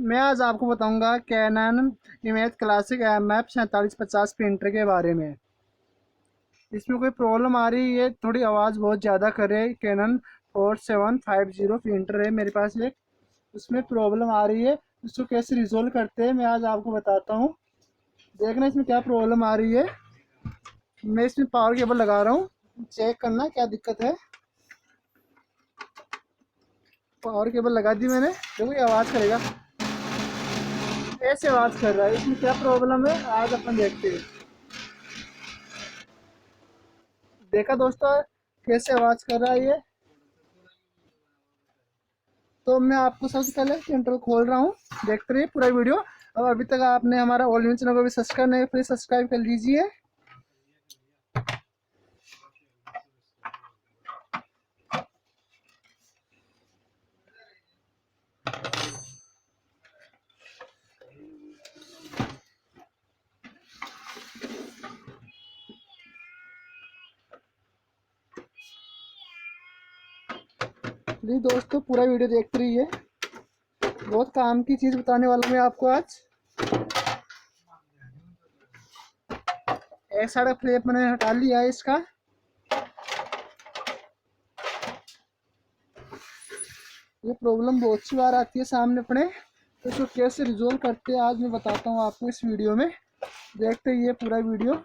मैं आज आपको बताऊंगा Canon image classic M F 4750 printer के बारे में। इसमें कोई प्रॉब्लम आ रही है, थोड़ी आवाज़ बहुत ज़्यादा कर रही है। कैनन 4750 प्रिंटर है मेरे पास एक, उसमें प्रॉब्लम आ रही है। उसको कैसे रिजोल्व करते हैं मैं आज आपको बताता हूँ। देखना इसमें क्या प्रॉब्लम आ रही है। मैं इसमें पावर केबल लगा रहा हूँ, चेक करना क्या दिक्कत है। पावर केबल लगा दी मैंने। देखो ये आवाज़ करेगा, ऐसे आवाज़ कर रहा है। इसमें क्या प्रॉब्लम है आज अपन देखते हैं। देखा दोस्तों कैसे आवाज़ कर रहा है ये। तो मैं आपको सबसे पहले प्रिंटर खोल रहा हूँ, देखते रहिए पूरा वीडियो। अब अभी तक आपने हमारा ऑल न्यूज चैनल को भी सब्सक्राइब नहीं, प्लीज सब्सक्राइब कर लीजिए। प्लीज दोस्तों पूरा वीडियो देखते रहिए, बहुत काम की चीज़ बताने वाला हूँ मैं आपको आज। एक साइड फ्लेप मैंने हटा लिया है इसका। ये प्रॉब्लम बहुत सी बार आती है सामने अपने, तो इसको कैसे रिजोल्व करते हैं आज मैं बताता हूँ आपको इस वीडियो में। देखते ही ये पूरा वीडियो।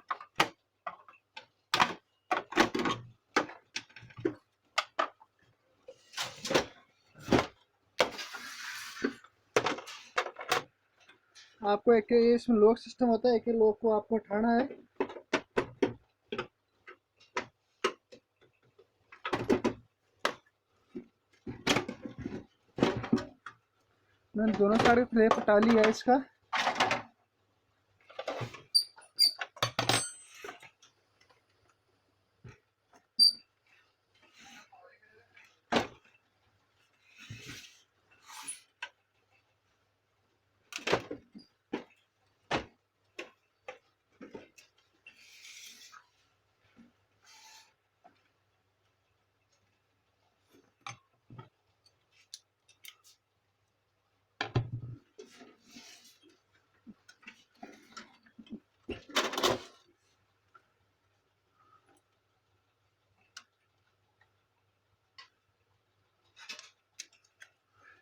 आपको एक इसमें लॉक सिस्टम होता है, एक लॉक को आपको उठाना है। मैंने दोनों साइड फ्लेप हटा लिया है इसका।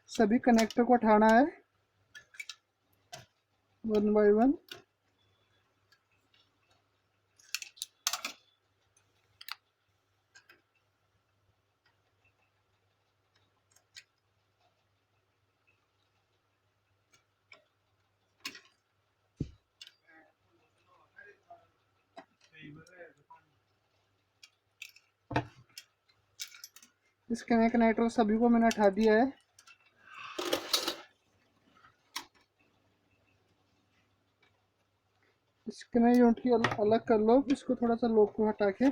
सभी कनेक्टर को उठाना है वन बाय वन। इस कनेक्टर सभी को मैंने उठा दिया है। इसके नई यूनिट की अलग कर लो, इसको थोड़ा सा लॉक को हटा के।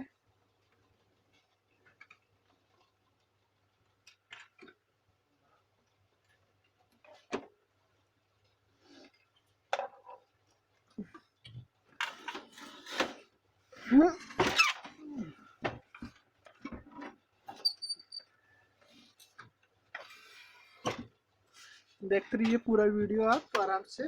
देखते रहिए पूरा वीडियो आप आराम से।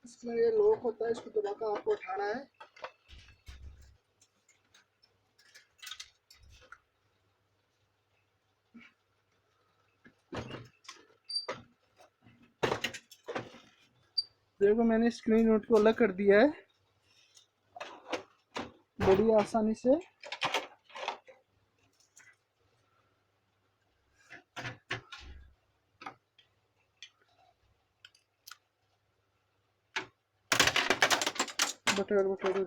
इसमें ये लॉक होता है, इसको दबाकर आपको उठाना है। देखो मैंने स्क्रीन यूनिट को अलग कर दिया है बड़ी आसानी से। बटर बटर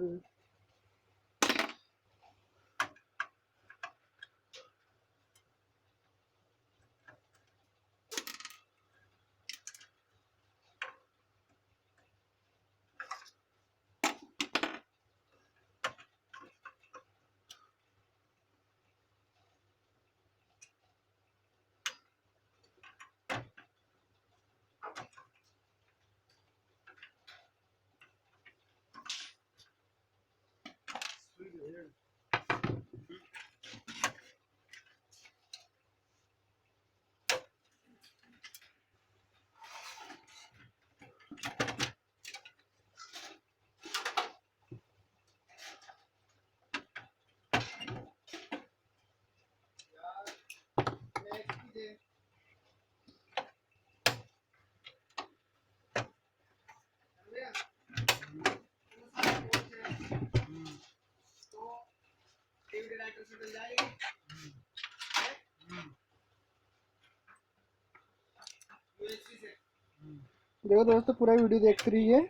देखो दोस्तों, पूरा वीडियो देखते रहिए।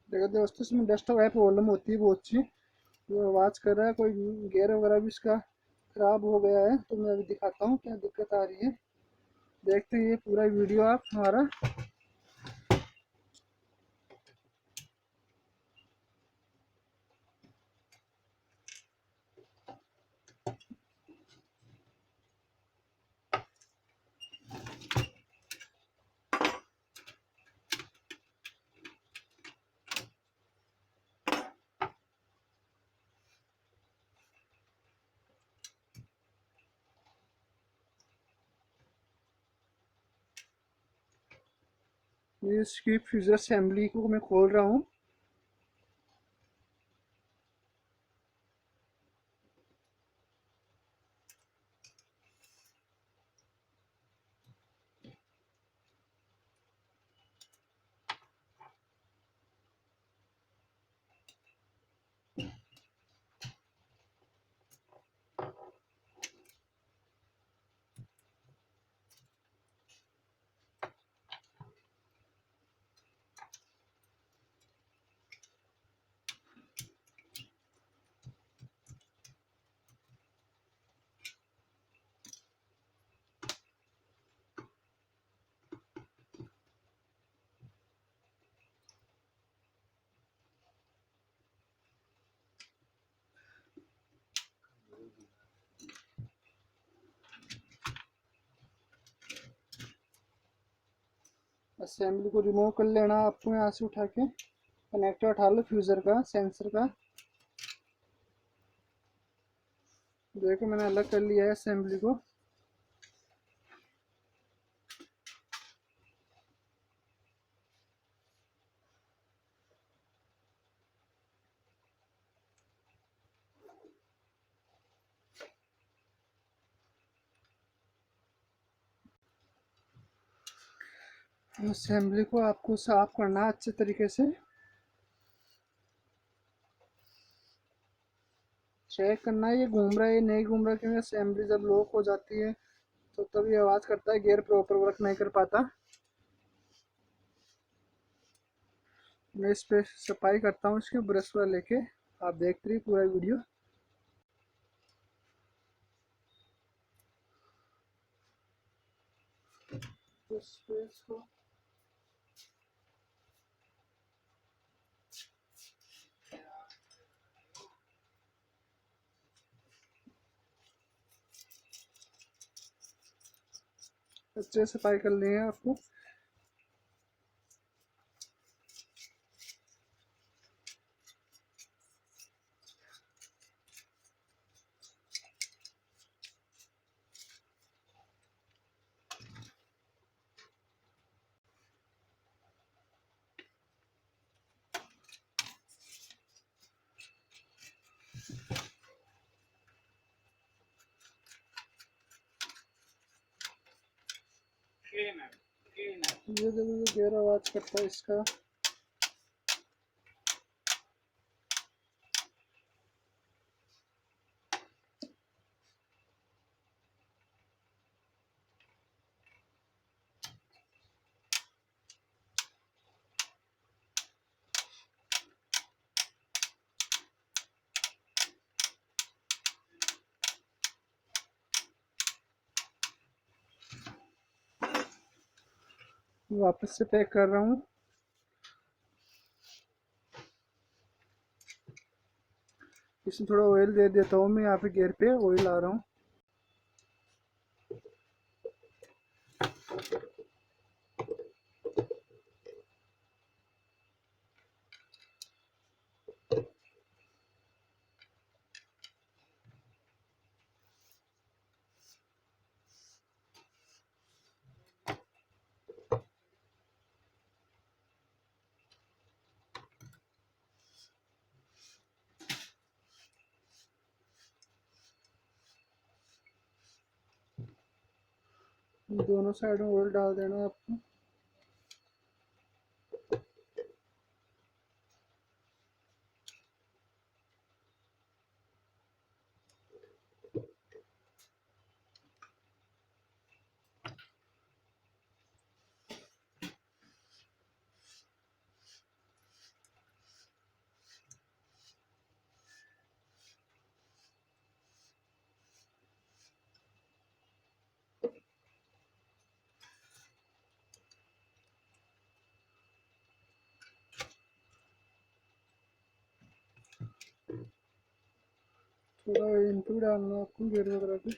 देखो दोस्तों, इसमें डस्ट वगैरह प्रॉब्लम होती है बहुत सी। वो आवाज़ कर रहा है, कोई गेयर वगैरह भी इसका खराब हो गया है। तो मैं अभी दिखाता हूँ क्या दिक्कत आ रही है। देखते हैं ये पूरा वीडियो आप हमारा। ये इसकी फ्यूजर असेंबली को मैं खोल रहा हूँ। असेंबली को रिमूव कर लेना आपको यहाँ से उठा के। कनेक्टर उठा लो फ्यूजर का, सेंसर का। देखो मैंने अलग कर लिया है असेंबली को। असेंबली को आपको साफ करना है अच्छे तरीके से। चेक करना है ये घूम रहा है, ये नहीं घूम रहा, क्योंकि असेंबली जब लॉक हो जाती है तो तभी आवाज़ करता है, गियर प्रॉपर वर्क नहीं कर पाता। मैं इस पे सफाई करता हूँ इसके ब्रश वाला लेके। आप देखते रहिए पूरा वीडियो। इस पे इसको अच्छे से सफाई करनी है आपको। ये देखो ये गियर आवाज करता है इसका। वापस से पैक कर रहा हूँ। इसमें थोड़ा ऑयल दे देता हूँ, मैं यहाँ पे गियर पे ऑयल आ रहा हूँ। दोनों साइड में ऑयल डाल देना है आपको। थोड़ा इनपुट डालना है आपको गियर वगैरह पे।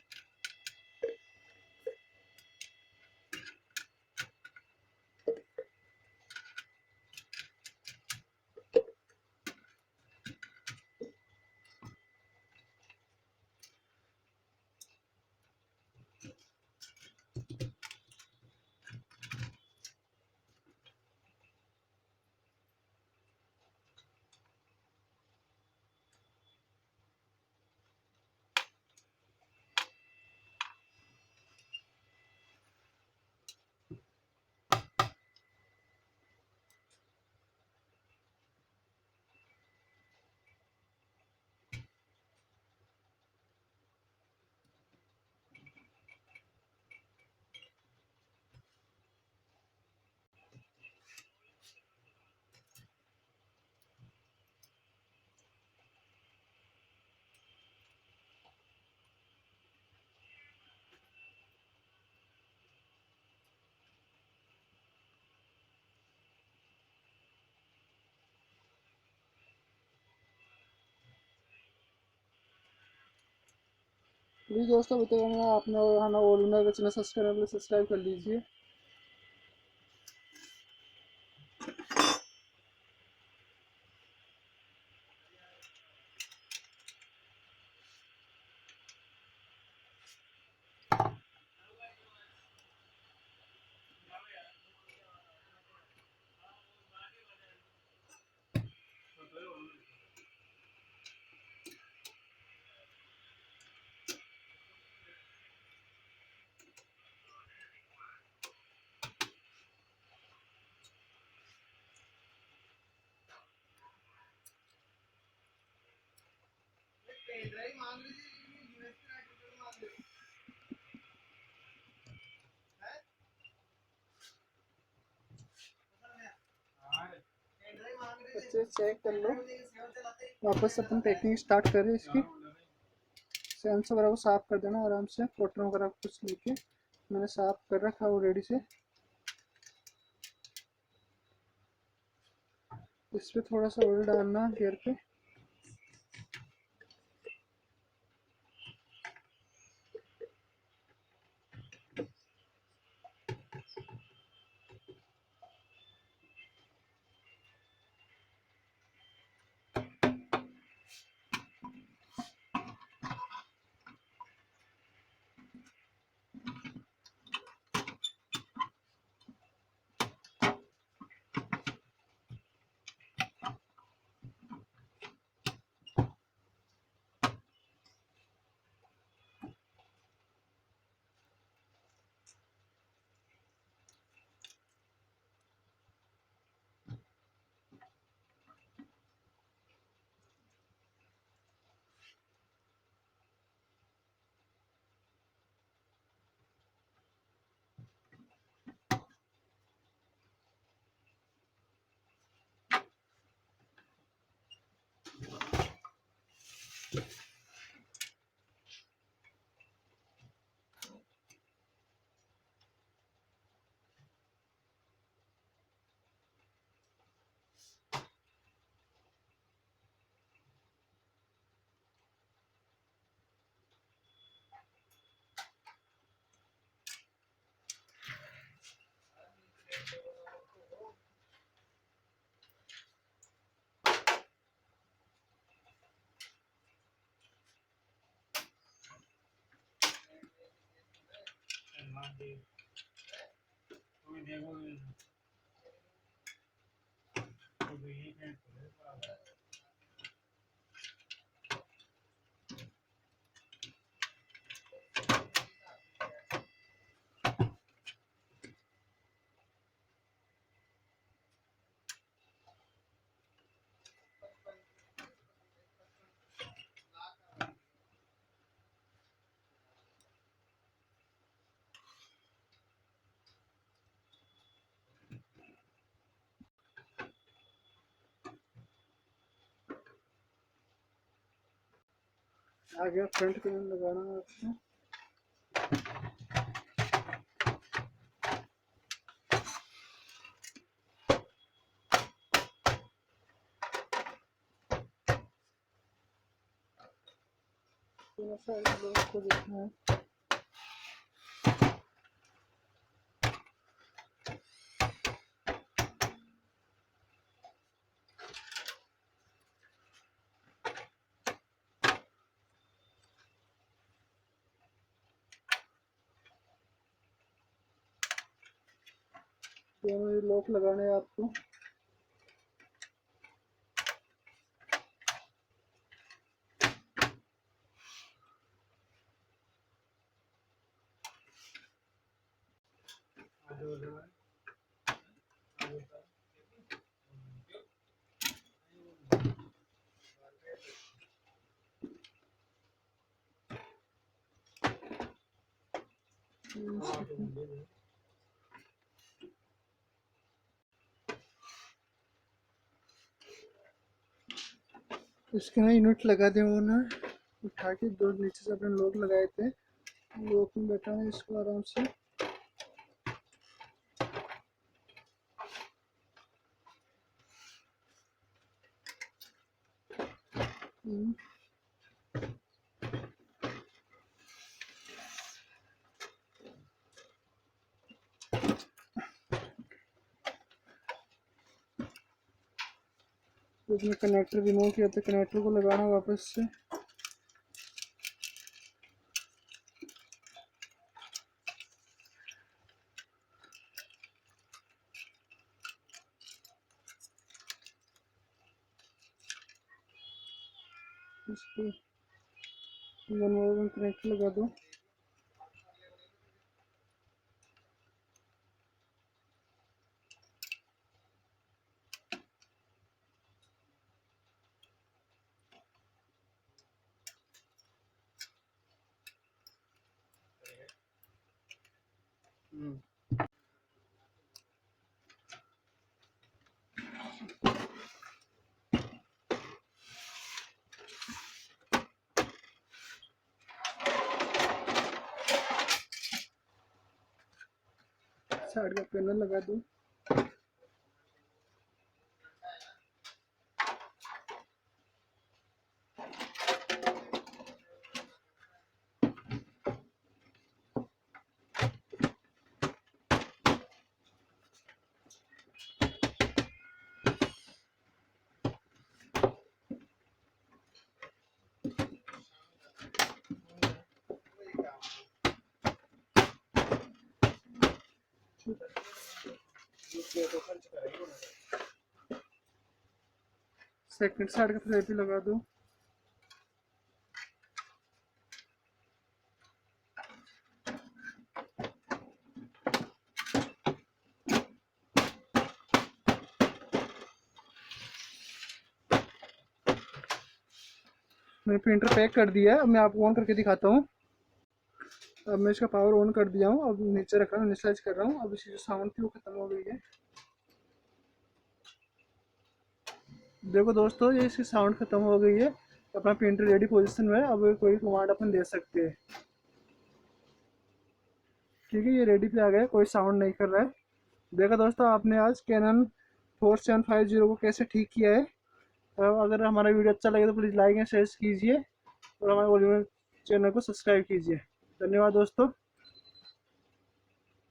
प्लीज़ दोस्तों अभी तक आपने हमारा ओलना का चैनल सब्सक्राइब कर लीजिए। अच्छे से चेक कर लो। वापस अपन पैकिंग स्टार्ट करें इसकी। सेंस वगैरह को साफ कर देना आराम से, कॉटन वगैरह कुछ लेके मैंने साफ कर रखा है रेडी से। इस पर थोड़ा सा ऑयल डालना गियर पे। आ गया फ्रंट कैमरा लगाना है आपको। थोड़ा सा लोग को देखना है। दोनों ये लॉक लगाने हैं आपको। इसके ना यूनिट लगा दे वो ना उठा के, दो नीचे से अपने लॉक लगाए थे, लॉक में बैठा है इसको आराम से। इसमें कनेक्टर रिमूव किया था, कनेक्टर को लगाना वापस से। इसको वन कनेक्टर लगा दो। साइड का पैनल लगा दो। सेकंड साइड का फ्लैप भी लगा दो। मैंने प्रिंटर पैक कर दिया है, अब मैं आपको ऑन करके दिखाता हूँ। अब मैं इसका पावर ऑन कर दिया हूँ, अब नीचे रख रहा हूँ, इनिशियलाइज कर रहा हूँ। अब इसकी जो साउंड थी वो खत्म हो गई है। देखो दोस्तों, ये इसकी साउंड खत्म हो गई है। अपना प्रिंटर रेडी पोजीशन में है, अब कोई कमांड अपन दे सकते हैं। ठीक है, ये रेडी पे आ गया, कोई साउंड नहीं कर रहा है। देखा दोस्तों आपने आज कैनन 4750 को कैसे ठीक किया है। अगर हमारा वीडियो अच्छा लगे तो प्लीज़ लाइक एंड शेयर कीजिए और हमारे चैनल को सब्सक्राइब कीजिए। धन्यवाद दोस्तों।